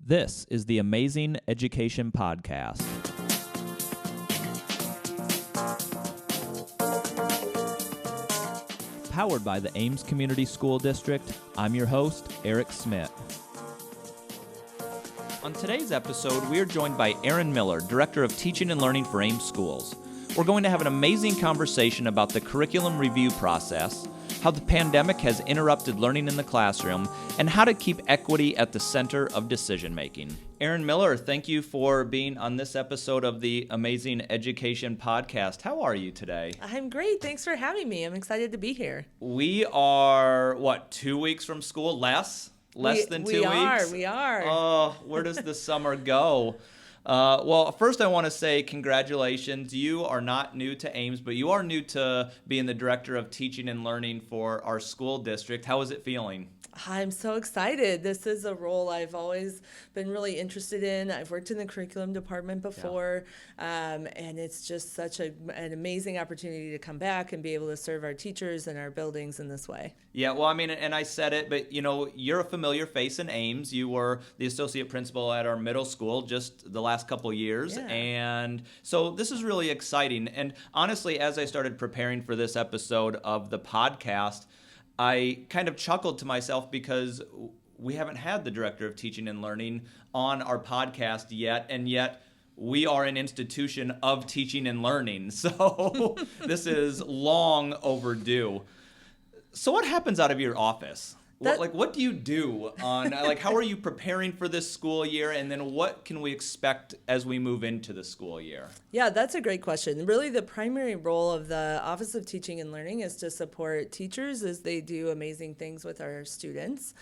This is the Amazing Education Podcast. Powered by the Ames Community School District, I'm your host, Eric Smith. On today's episode, we are joined by Erin Miller, Director of Teaching and Learning for Ames Schools. We're going to have an amazing conversation about the curriculum review process, how the pandemic has interrupted learning in the classroom, and how to keep equity at the center of decision-making. Erin Miller, thank you for being on this episode of the Amazing Education Podcast. How are you today? I'm great. Thanks for having me. I'm excited to be here. We are, 2 weeks from school? Less than 2 weeks? We are. Oh, where does the summer go? Well, first I want to say congratulations. You are not new to Ames, but you are new to being the Director of Teaching and Learning for our school district. How is it feeling? I'm so excited. This is a role I've always been really interested in. I've worked in the curriculum department before, and it's just such an amazing opportunity to come back and be able to serve our teachers and our buildings in this way. Yeah, well, I mean, and I said it, but, you're a familiar face in Ames. You were the associate principal at our middle school just the last couple years, and so this is really exciting. And honestly, as I started preparing for this episode of the podcast, I kind of chuckled to myself because we haven't had the Director of Teaching and Learning on our podcast yet, and yet we are an institution of teaching and learning. So this is long overdue. So what happens out of your office? What do you do on, how are you preparing for this school year, and then what can we expect as we move into the school year? Yeah, that's a great question. Really, the primary role of the Office of Teaching and Learning is to support teachers as they do amazing things with our students.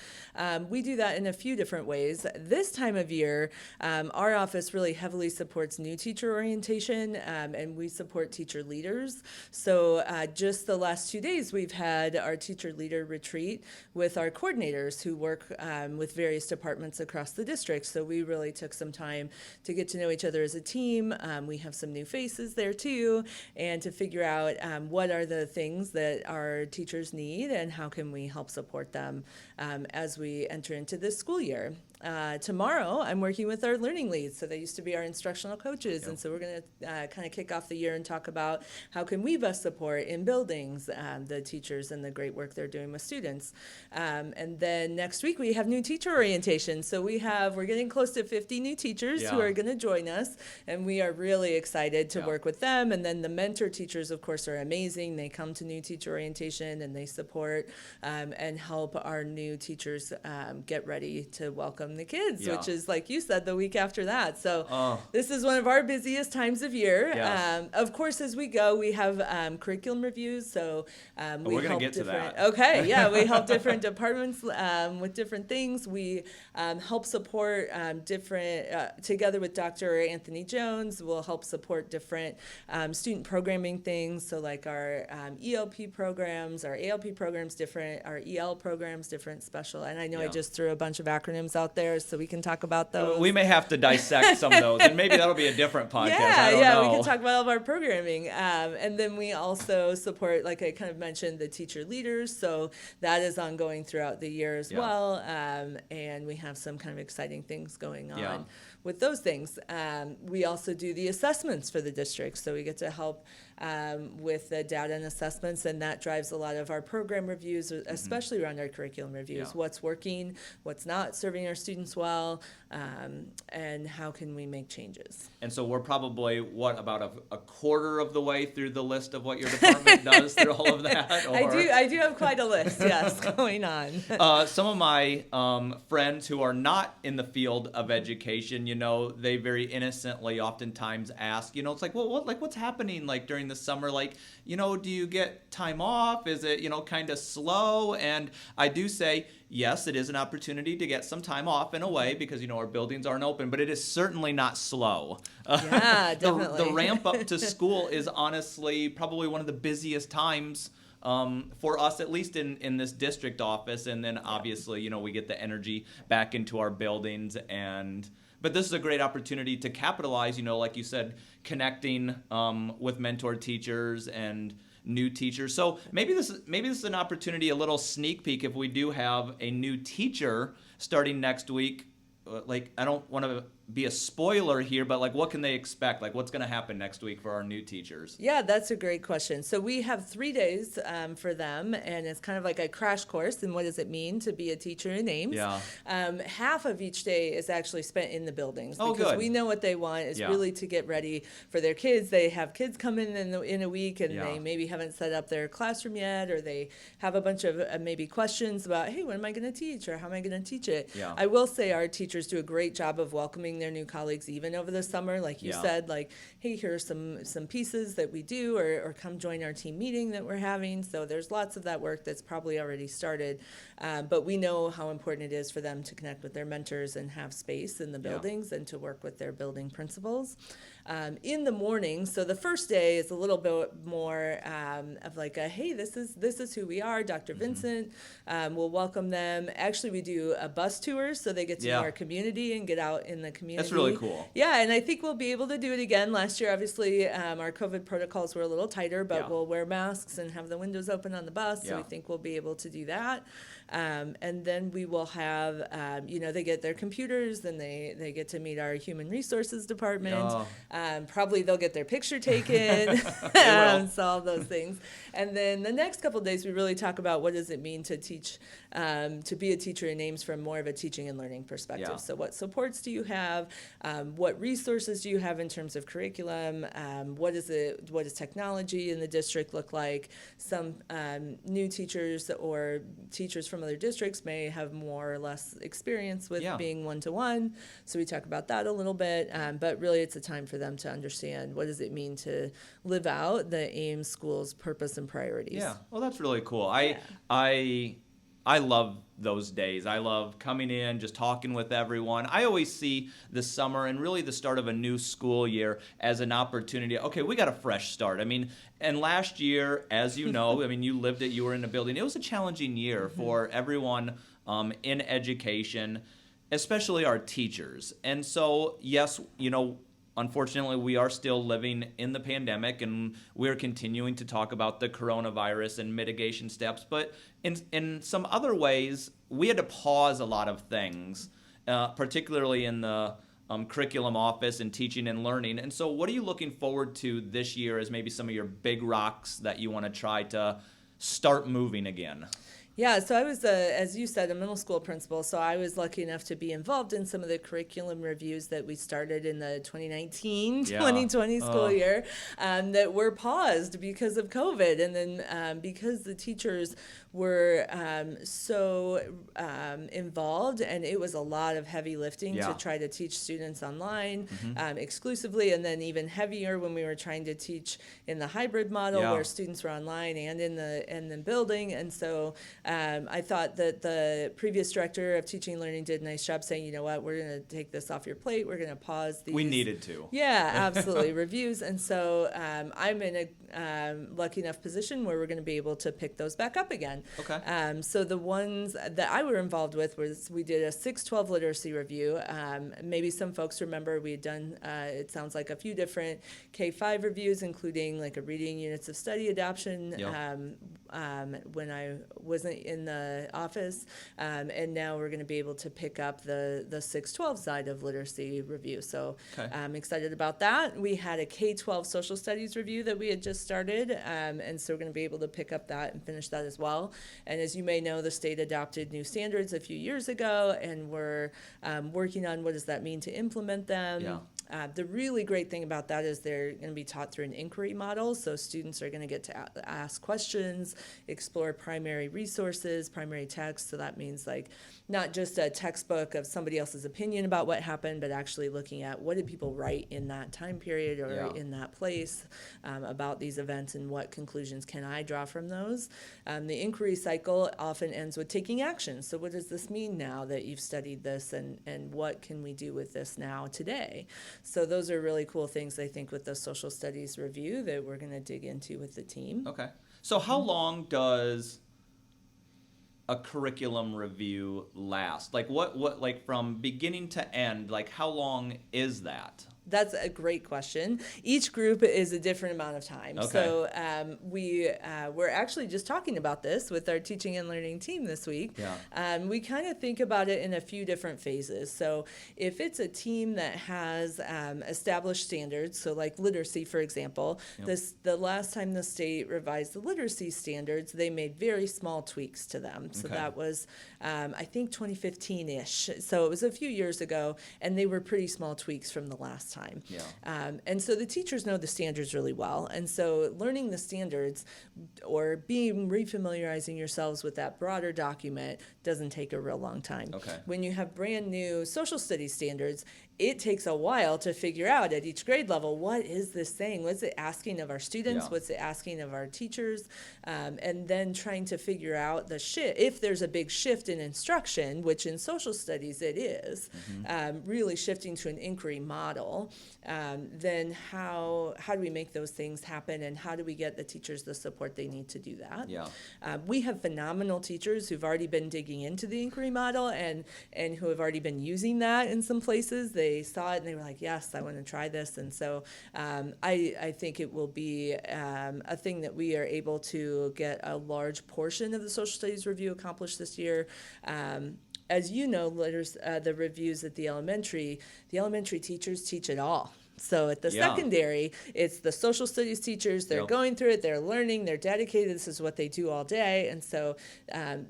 We do that in a few different ways. This time of year, our office really heavily supports new teacher orientation, and we support teacher leaders. So just the last 2 days, we've had our teacher leader retreat with our coordinators who work with various departments across the district. So we really took some time to get to know each other as a team. We have some new faces there too, and to figure out what are the things that our teachers need and how can we help support them as we enter into this school year. Tomorrow, I'm working with our learning leads. So they used to be our instructional coaches. And so we're going to kind of kick off the year and talk about how can we best support in buildings the teachers and the great work they're doing with students. And then next week, we have new teacher orientation. So we're getting close to 50 new teachers who are going to join us. And we are really excited to work with them. And then the mentor teachers, of course, are amazing. They come to new teacher orientation and they support and help our new teachers get ready to welcome the kids, which is, like you said, the week after that. So this is one of our busiest times of year. Yes. Of course, as we go, we have curriculum reviews. So we're going to get to that. Okay, yeah, we help different departments with different things. We help support together with Dr. Anthony Jones, we'll help support different student programming things. So like our ELP programs, our ALP programs, our EL programs, different special. And I know I just threw a bunch of acronyms out there, so we can talk about those. We may have to dissect some of those, and maybe that'll be a different podcast. I don't know. We can talk about all of our programming. And then we also support, like I kind of mentioned, the teacher leaders. So that is ongoing throughout the year as well. And we have some kind of exciting things going on with those things. We also do the assessments for the district. So we get to help with the data and assessments, and that drives a lot of our program reviews, especially around our curriculum reviews. What's working, what's not serving our students well, and how can we make changes. And so we're probably, about a quarter of the way through the list of what your department does through all of that? Or? I do have quite a list, yes, going on. Some of my friends who are not in the field of education, they very innocently oftentimes ask, it's like, well, what's happening during the summer? Do you get time off? Is it, kind of slow? And I do say, yes, it is an opportunity to get some time off in a way because, our buildings aren't open, but it is certainly not slow. Yeah, definitely. The ramp up to school is honestly probably one of the busiest times for us, at least in this district office. And then obviously, we get the energy back into our buildings. But this is a great opportunity to capitalize, like you said, connecting with mentor teachers and new teachers. So maybe this is an opportunity, a little sneak peek, if we do have a new teacher starting next week. like, I don't want to be a spoiler here, but like, what can they expect? Like, what's going to happen next week for our new teachers? Yeah, that's a great question. So we have 3 days for them, and it's kind of like a crash course in what does it mean to be a teacher in Ames. Yeah. Half of each day is actually spent in the buildings Oh, because good. we know what they want is Yeah. really to get ready for their kids. They have kids come in a week, and Yeah. they maybe haven't set up their classroom yet, or they have a bunch of maybe questions about, hey, what am I going to teach, or how am I going to teach it? Yeah. I will say our teachers do a great job of welcoming their new colleagues even over the summer. Like you Yeah. said, like, hey, here are some pieces that we do, or come join our team meeting that we're having. So there's lots of that work that's probably already started. But we know how important it is for them to connect with their mentors and have space in the Yeah. buildings and to work with their building principals. In the morning, so the first day is a little bit more of like a, hey, this is who we are. Dr. Vincent will welcome them. Actually, we do a bus tour so they get to Yeah. know our community and get out in the community. That's really cool. Yeah, and I think we'll be able to do it again. Last year, obviously, our COVID protocols were a little tighter, but Yeah. we'll wear masks and have the windows open on the bus, so Yeah. we think we'll be able to do that. And then we will have, they get their computers, then they get to meet our human resources department. Oh. Probably they'll get their picture taken, will. so all those things. And then the next couple of days, we really talk about what does it mean to teach, to be a teacher in Ames from more of a teaching and learning perspective. Yeah. So what supports do you have? What resources do you have in terms of curriculum? What does technology in the district look like? Some new teachers or teachers from other districts may have more or less experience with Yeah. being one-to-one. So we talk about that a little bit. But really, it's a time for them to understand what does it mean to live out the Ames Schools purpose and priorities. Yeah. Well, that's really cool. Yeah. I love those days. I love coming in, just talking with everyone. I always see the summer and really the start of a new school year as an opportunity. Okay, we got a fresh start. I mean, and last year, as you know, I mean, you lived it, you were in a building. It was a challenging year for everyone in education, especially our teachers. And so, yes, unfortunately, we are still living in the pandemic, and we're continuing to talk about the coronavirus and mitigation steps. But in some other ways, we had to pause a lot of things, particularly in the curriculum office and teaching and learning. And so what are you looking forward to this year as maybe some of your big rocks that you want to try to start moving again? Yeah, so I was, as you said, a middle school principal, so I was lucky enough to be involved in some of the curriculum reviews that we started in the 2019-2020 school year that were paused because of COVID. And then because the teachers were so involved, and it was a lot of heavy lifting to try to teach students online exclusively, and then even heavier when we were trying to teach in the hybrid model where students were online and in the building. And so I thought that the previous director of teaching and learning did a nice job saying, you know what, we're going to take this off your plate. We're going to pause these. We needed to. Yeah, absolutely. Reviews. And so I'm in a lucky enough position where we're going to be able to pick those back up again. Okay. So the ones that I were involved with was we did a 6-12 literacy review. Maybe some folks remember we had done, it sounds like a few different K-5 reviews, including like a reading units of study adoption when I wasn't in the office. And now we're going to be able to pick up the 6-12 side of literacy review. So I'm excited about that. We had a K-12 social studies review that we had just started. And so we're going to be able to pick up that and finish that as well. And as you may know, the state adopted new standards a few years ago, and we're working on what does that mean to implement them. Yeah. The really great thing about that is they're going to be taught through an inquiry model, so students are going to get to ask questions, explore primary resources, primary text. So that means like not just a textbook of somebody else's opinion about what happened, but actually looking at what did people write in that time period or in that place about these events, and what conclusions can I draw from those. The inquiry cycle often ends with taking action. So what does this mean now that you've studied this, and what can we do with this now today? So those are really cool things, I think, with the social studies review that we're going to dig into with the team. Okay. So how long does a curriculum review last? Like what like from beginning to end, like how long is that? That's a great question. Each group is a different amount of time. Okay. So we're actually just talking about this with our teaching and learning team this week. Yeah. We kind of think about it in a few different phases. So if it's a team that has established standards, so like literacy, for example, Yep. the last time the state revised the literacy standards, they made very small tweaks to them. So Okay. that was, I think, 2015-ish. So it was a few years ago, and they were pretty small tweaks from the last time. Yeah. And so the teachers know the standards really well. And so learning the standards or refamiliarizing yourselves with that broader document doesn't take a real long time. Okay. When you have brand new social studies standards, it takes a while to figure out at each grade level, what is this saying? What's it asking of our students? Yeah. What's it asking of our teachers? And then trying to figure out the shift. If there's a big shift in instruction, which in social studies it is, really shifting to an inquiry model, then how do we make those things happen, and how do we get the teachers the support they need to do that? Yeah. We have phenomenal teachers who've already been digging into the inquiry model and who have already been using that in some places. They saw it and they were like, yes, I want to try this. And so I think it will be a thing that we are able to get a large portion of the social studies review accomplished this year. As you know, the reviews at the elementary teachers teach it all. So at the Yeah. secondary, it's the social studies teachers. They're Yep. going through it. They're learning. They're dedicated. This is what they do all day. And so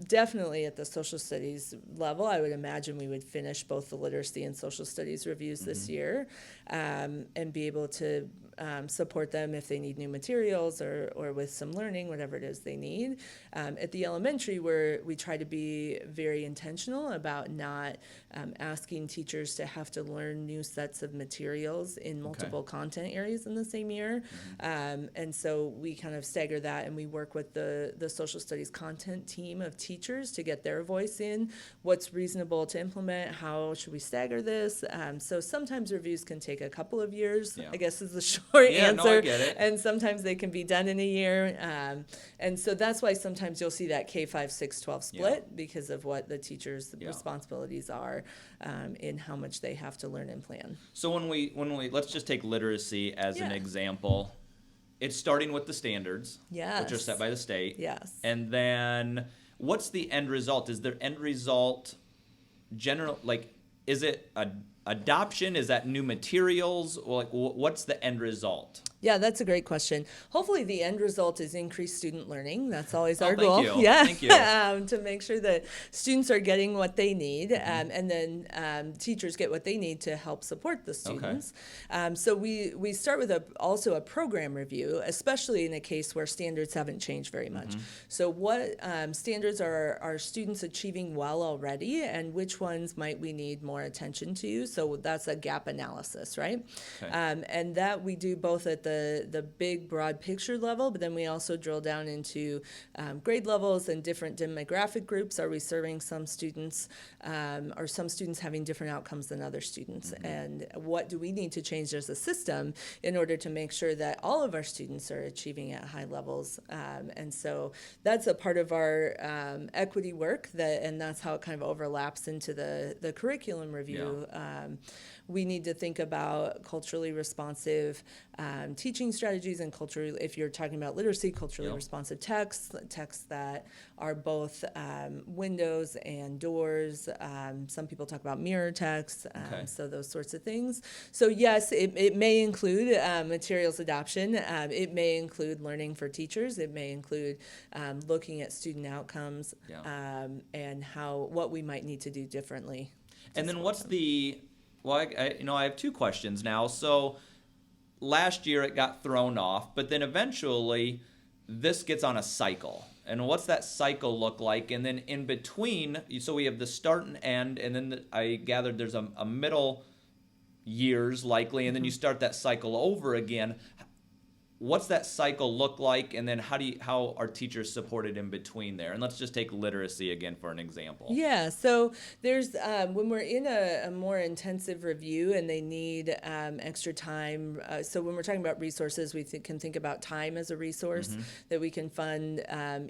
definitely at the social studies level, I would imagine we would finish both the literacy and social studies reviews this year and be able to support them if they need new materials or with some learning, whatever it is they need. At the elementary, we try to be very intentional about not asking teachers to have to learn new sets of materials in multiple content areas in the same year. And so we kind of stagger that, and we work with the social studies content team of teachers to get their voice in. What's reasonable to implement? How should we stagger this? So sometimes reviews can take a couple of years, Yeah. I guess is the short Yeah, answer. no, I get it. And sometimes they can be done in a year. And so that's why sometimes you'll see that K-5, 6, 12 split because of what the teachers' responsibilities are in how much they have to learn and plan. So when we let's just take literacy as an Yeah. example. It's starting with the standards, which are Yes. set by the state. Yes. And then what's the end result? Is there end result general, like, is it adoption? Is that new materials? Like, what's the end result? Yeah, that's a great question. Hopefully the end result is increased student learning. That's always our thank goal. you. Yeah. Thank you. To make sure that students are getting what they need and then teachers get what they need to help support the students. So we start with also a program review, especially in a case where standards haven't changed very much. So what standards are our students achieving well already, and which ones might we need more attention to? So that's a gap analysis, right? Okay. And that we do both at the big broad picture level, but then we also drill down into grade levels and different demographic groups. Are we serving some students, or some students having different outcomes than other students? And what do we need to change as a system in order to make sure that all of our students are achieving at high levels? And so that's a part of our equity work, and that's how it kind of overlaps into the curriculum review. We need to think about culturally responsive teaching strategies and culturally, if you're talking about literacy, culturally responsive texts that are both windows and doors. Some people talk about mirror text, so those sorts of things. So yes, it may include materials adoption. It may include learning for teachers. It may include looking at student outcomes and what we might need to do differently. And then what's the, well, I have two questions now. So last year it got thrown off, but then eventually this gets on a cycle. And what's that cycle look like? And then in between, so we have the start and end, and then I gathered there's a middle years likely, and then you start that cycle over again. what's that cycle look like, and then how are teachers supported in between there? And let's just take literacy again for an example. Yeah, so there's when we're in a more intensive review and they need extra time. So when we're talking about resources, we can think about time as a resource that we can fund,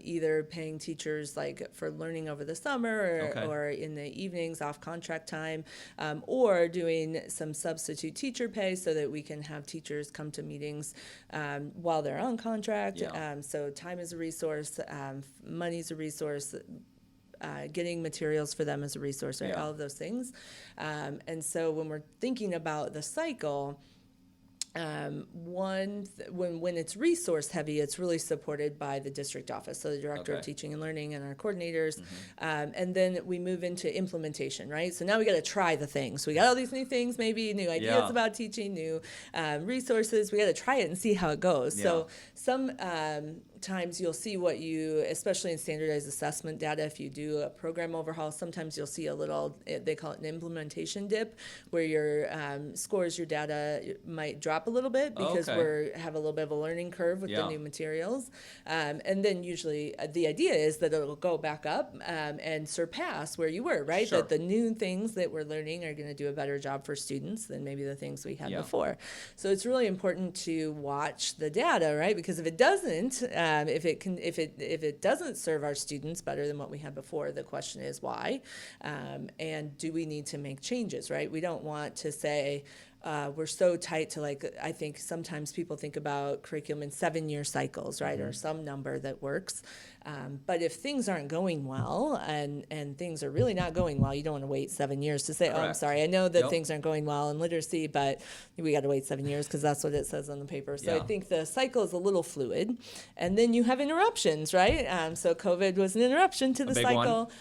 either paying teachers like for learning over the summer or in the evenings off contract time, or doing some substitute teacher pay so that we can have teachers come to meetings while they're on contract. Yeah. So time is a resource, money's a resource. Getting materials for them as a resource, right? Yeah. All of those things. And so when we're thinking about the cycle, when it's resource heavy, it's really supported by the district office, so the director of teaching and learning and our coordinators, and then we move into implementation, right? So now we got to try the things. We got all these new things, maybe new ideas about teaching, new resources. We got to try it and see how it goes. So some times you'll see what you, especially in standardized assessment data, if you do a program overhaul, sometimes you'll see a little, they call it an implementation dip, where your scores, your data might drop a little bit because we have a little bit of a learning curve with the new materials. And then usually the idea is that it'll go back up and surpass where you were, right? Sure. That the new things that we're learning are going to do a better job for students than maybe the things we had before. So it's really important to watch the data, right? Because if it doesn't, if it doesn't serve our students better than what we had before, the question is why, and do we need to make changes, right? We don't want to say we're so tight to, like, I think sometimes people think about curriculum in 7-year cycles, right, or some number that works. But if things aren't going well and things are really not going well, you don't want to wait 7 years to say, oh, I'm sorry, I know that things aren't going well in literacy, but we got to wait 7 years because that's what it says on the paper. So I think the cycle is a little fluid. And then you have interruptions, right? So COVID was an interruption to the cycle.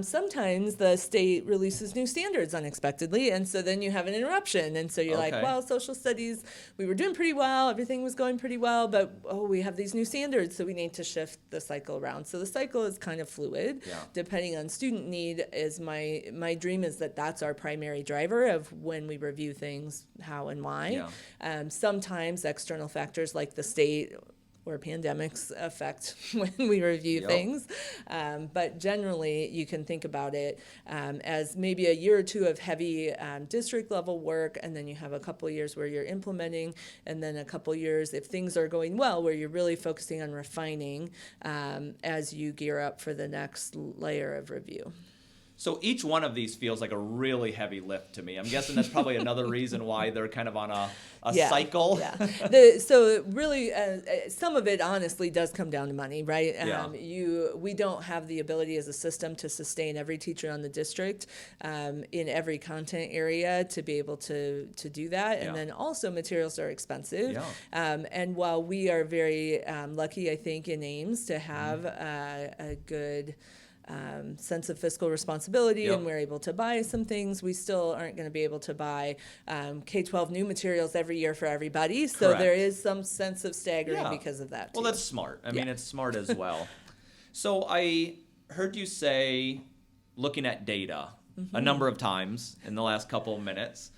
Sometimes the state releases new standards unexpectedly, and so then you have an interruption. And so you're like, well, social studies, we were doing pretty well, everything was going pretty well, but we have these new standards, so we need to shift the cycle around. So the cycle is kind of fluid, depending on student need. Is my dream is that that's our primary driver of when we review things, how and why. Sometimes external factors like the state or pandemics affect when we review things. But generally, you can think about it as maybe a year or two of heavy district level work, and then you have a couple of years where you're implementing, and then a couple of years, if things are going well, where you're really focusing on refining as you gear up for the next layer of review. So each one of these feels like a really heavy lift to me. I'm guessing that's probably another reason why they're kind of on a cycle. So really, some of it honestly does come down to money, right? We don't have the ability as a system to sustain every teacher on the district in every content area to be able to do that. And then also materials are expensive. And while we are very lucky, I think, in Ames to have a good sense of fiscal responsibility, and we're able to buy some things, we still aren't going to be able to buy K-12 new materials every year for everybody. So there is some sense of staggering because of that, too. Well, that's smart. I mean, it's smart as well. So I heard you say looking at data a number of times in the last couple of minutes.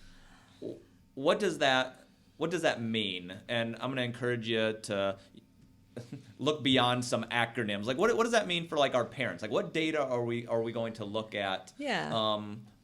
What does that mean? And I'm going to encourage you to look beyond some acronyms. Like, what does that mean for, like, our parents? Like, what data are we going to look at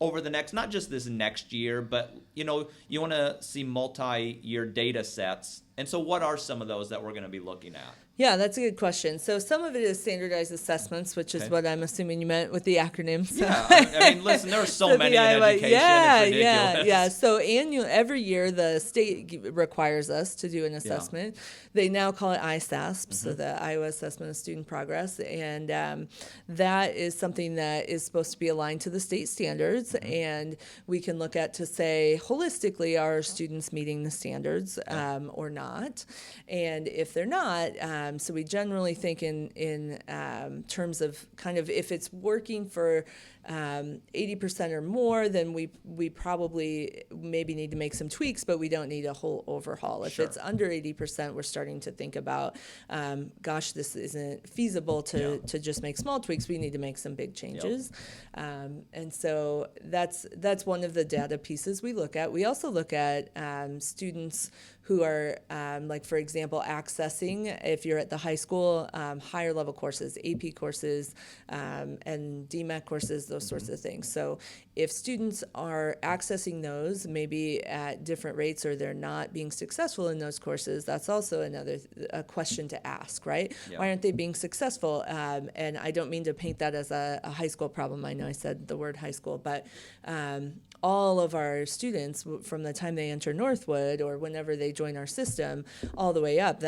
over the next, not just this next year, but, you want to see multi-year data sets. And so what are some of those that we're going to be looking at? Yeah, that's a good question. So some of it is standardized assessments, which is what I'm assuming you meant with the acronyms. Yeah, I mean, listen, there are so many in education. It's ridiculous. So every year the state requires us to do an assessment. They now call it ISASP, so the Iowa Assessment of Student Progress, and that is something that is supposed to be aligned to the state standards, and we can look at to say holistically, are students meeting the standards or not? And if they're not, so we generally think in terms of kind of if it's working for 80% or more, then we probably maybe need to make some tweaks, but we don't need a whole overhaul. If it's under 80%, we're starting to think about, this isn't feasible to just make small tweaks. We need to make some big changes. And so that's one of the data pieces we look at. We also look at students who are, like, for example, accessing, if you're at the high school, higher level courses, AP courses, and DMAC courses, those sorts of things. So if students are accessing those maybe at different rates, or they're not being successful in those courses, that's also another question to ask, right? Yeah. Why aren't they being successful? And I don't mean to paint that as a high school problem. I know I said the word high school, but all of our students, from the time they enter Northwood or whenever they join our system, all the way up,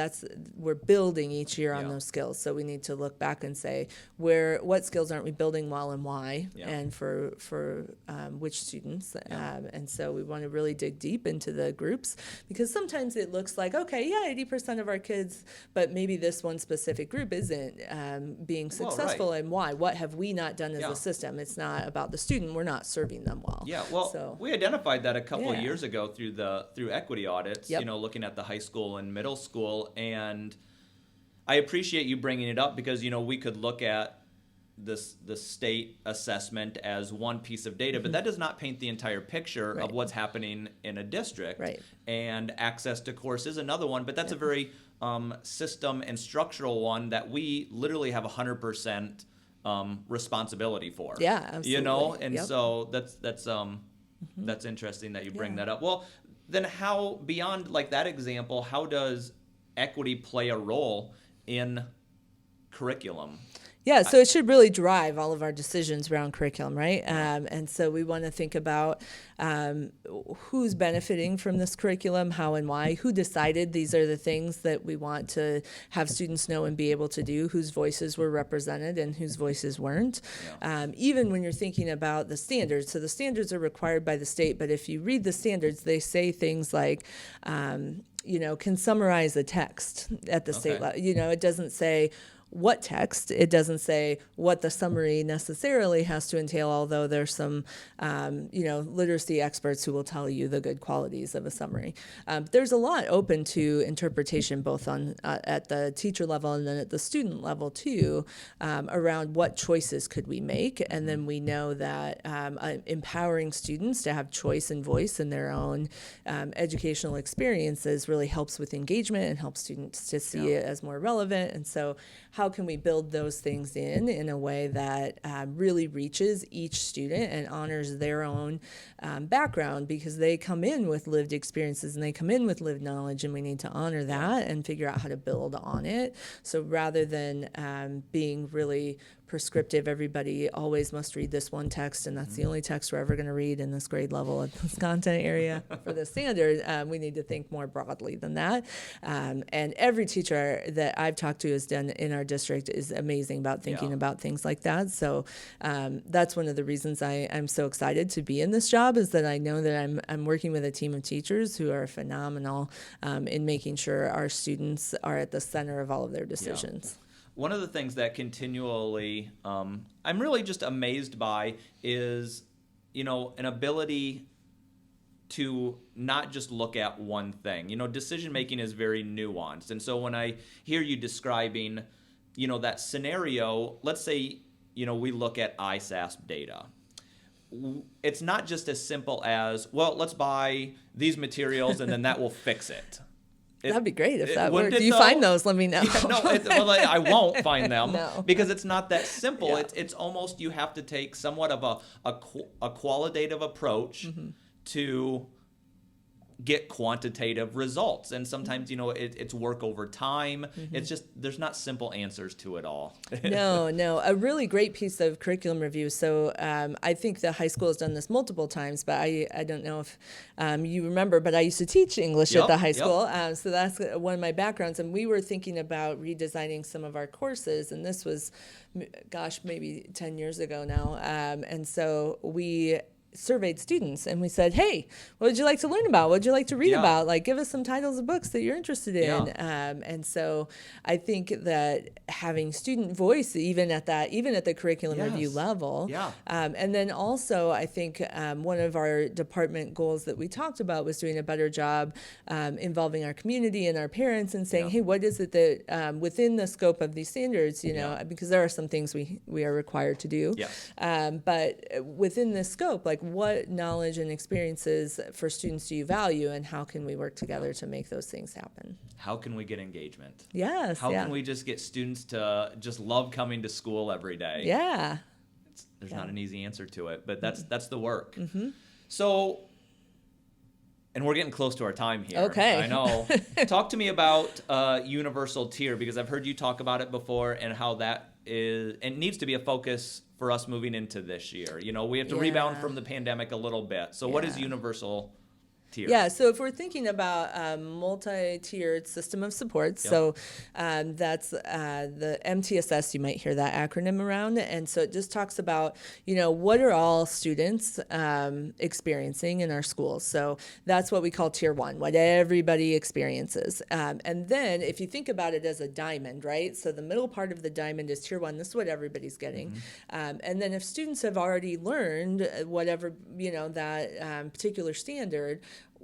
we're building each year on those skills. So we need to look back and say, what skills aren't we building well, and why, and for which students. And so we want to really dig deep into the groups, because sometimes it looks like, okay, 80% of our kids, but maybe this one specific group isn't being successful, and why? What have we not done as a system? It's not about the student. We're not serving them well. Yeah, well, we identified that a couple of years ago through equity audits, looking at the high school and middle school. And I appreciate you bringing it up, because, we could look at the state assessment as one piece of data, but that does not paint the entire picture of what's happening in a district. Right. And access to course is another one, but that's a very system and structural one that we literally have 100% responsibility for. Yeah, absolutely. And so that's interesting that you bring that up. Well, then how, beyond like that example, how does equity play a role in curriculum? Yeah, so it should really drive all of our decisions around curriculum, right? And so we want to think about who's benefiting from this curriculum, how and why, who decided these are the things that we want to have students know and be able to do, whose voices were represented and whose voices weren't. Even when you're thinking about the standards, so the standards are required by the state, but if you read the standards, they say things like, can summarize a text at the state level. It doesn't say what text. It doesn't say what the summary necessarily has to entail, although there's some, literacy experts who will tell you the good qualities of a summary. There's a lot open to interpretation, both on at the teacher level and then at the student level too, around what choices could we make. And then we know that empowering students to have choice and voice in their own educational experiences really helps with engagement and helps students to see it as more relevant. And so how can we build those things in a way that really reaches each student and honors their own background, because they come in with lived experiences and they come in with lived knowledge, and we need to honor that and figure out how to build on it. So rather than being really prescriptive, everybody always must read this one text, and that's the only text we're ever going to read in this grade level at this content area for the standard. We need to think more broadly than that. And every teacher that I've talked to has done in our district is amazing about thinking about things like that. So that's one of the reasons I'm so excited to be in this job, is that I know that I'm working with a team of teachers who are phenomenal in making sure our students are at the center of all of their decisions. One of the things that continually I'm really just amazed by is, an ability to not just look at one thing. Decision making is very nuanced. And so when I hear you describing, that scenario, let's say, we look at ISASP data. It's not just as simple as, well, let's buy these materials and then that will fix it. That'd be great if that worked. Do you find those? Let me know. I won't find them because it's not that simple. Yeah. It's almost, you have to take somewhat of a qualitative approach to get quantitative results. And sometimes, it's work over time. It's just, there's not simple answers to it all. No. A really great piece of curriculum review. So I think the high school has done this multiple times, but I don't know if you remember, but I used to teach English at the high school. So that's one of my backgrounds. And we were thinking about redesigning some of our courses. And this was, maybe 10 years ago now. And so we surveyed students and we said, hey, what would you like to learn about? What would you like to read about? Like, give us some titles of books that you're interested in. And so I think that having student voice, even at the curriculum review level. And then also I think one of our department goals that we talked about was doing a better job involving our community and our parents and saying, hey, what is it that within the scope of these standards, because there are some things we are required to do. But within this scope, like, what knowledge and experiences for students do you value, and how can we work together to make those things happen? How can we get engagement? Yes. How can we just get students to just love coming to school every day? Yeah. There's not an easy answer to it, but that's the work. Mm-hmm. So, and we're getting close to our time here. Okay. I know. Talk to me about universal tier, because I've heard you talk about it before, and how that is, and needs to be a focus for us moving into this year. You know, we have to rebound from the pandemic a little bit. So what is universal tier? Yeah, so if we're thinking about a multi-tiered system of support, so that's the MTSS, you might hear that acronym around. And so it just talks about, you know, what are all students experiencing in our schools? So that's what we call tier 1, what everybody experiences. And then if you think about it as a diamond, right? So the middle part of the diamond is tier 1. This is what everybody's getting. And then if students have already learned whatever, you know, that particular standard,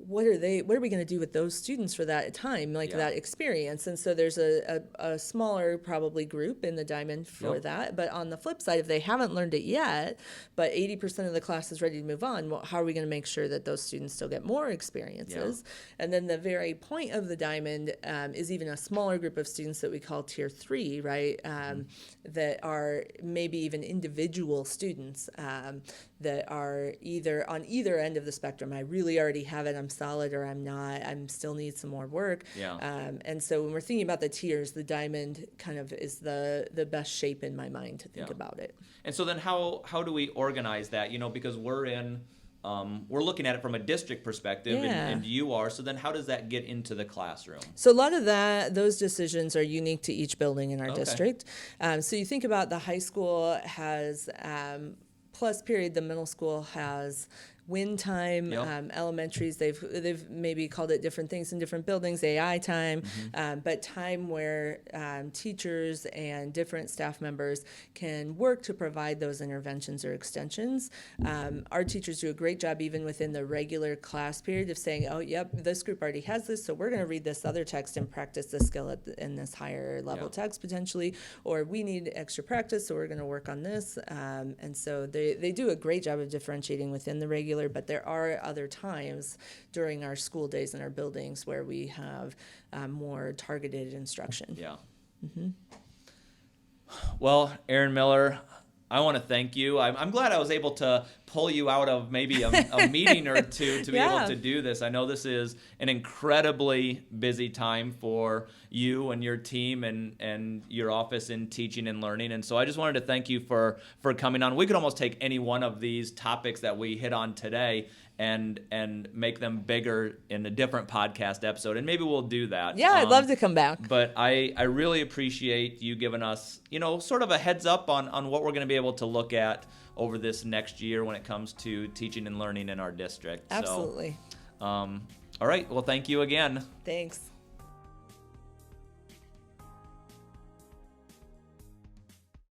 what are we going to do with those students for that time, like that experience? And so there's a smaller probably group in the diamond for that. But on the flip side, if they haven't learned it yet, but 80% of the class is ready to move on, well, how are we going to make sure that those students still get more experiences? And then the very point of the diamond is even a smaller group of students that we call tier 3, right? That are maybe even individual students that are either on either end of the spectrum. I really already have it, I'm solid, or I'm not, I'm still need some more work. And so when we're thinking about the tiers, the diamond kind of is the best shape in my mind to think about it. And so then how do we organize that? You know, because we're looking at it from a district perspective, and you are. So then how does that get into the classroom? So a lot of those decisions are unique to each building in our district. So you think about the high school has plus period, the middle school has win time, elementaries, they've maybe called it different things in different buildings, AI time, but time where teachers and different staff members can work to provide those interventions or extensions. Our teachers do a great job even within the regular class period of saying, oh, yep, this group already has this, so we're going to read this other text and practice this skill in this higher level text potentially, or we need extra practice, so we're going to work on this. And so they do a great job of differentiating within the regular, but there are other times during our school days in our buildings where we have more targeted instruction. Well, Erin Miller, I want to thank you. I'm glad I was able to pull you out of maybe a meeting or two to be able to do this. I know this is an incredibly busy time for you and your team and your office in teaching and learning. And so I just wanted to thank you for coming on. We could almost take any one of these topics that we hit on today and make them bigger in a different podcast episode, and maybe we'll do that. Yeah, I'd love to come back. But I really appreciate you giving us, you know, sort of a heads up on what we're going to be able to look at over this next year when it comes to teaching and learning in our district. Absolutely. So, all right. Well, thank you again. Thanks.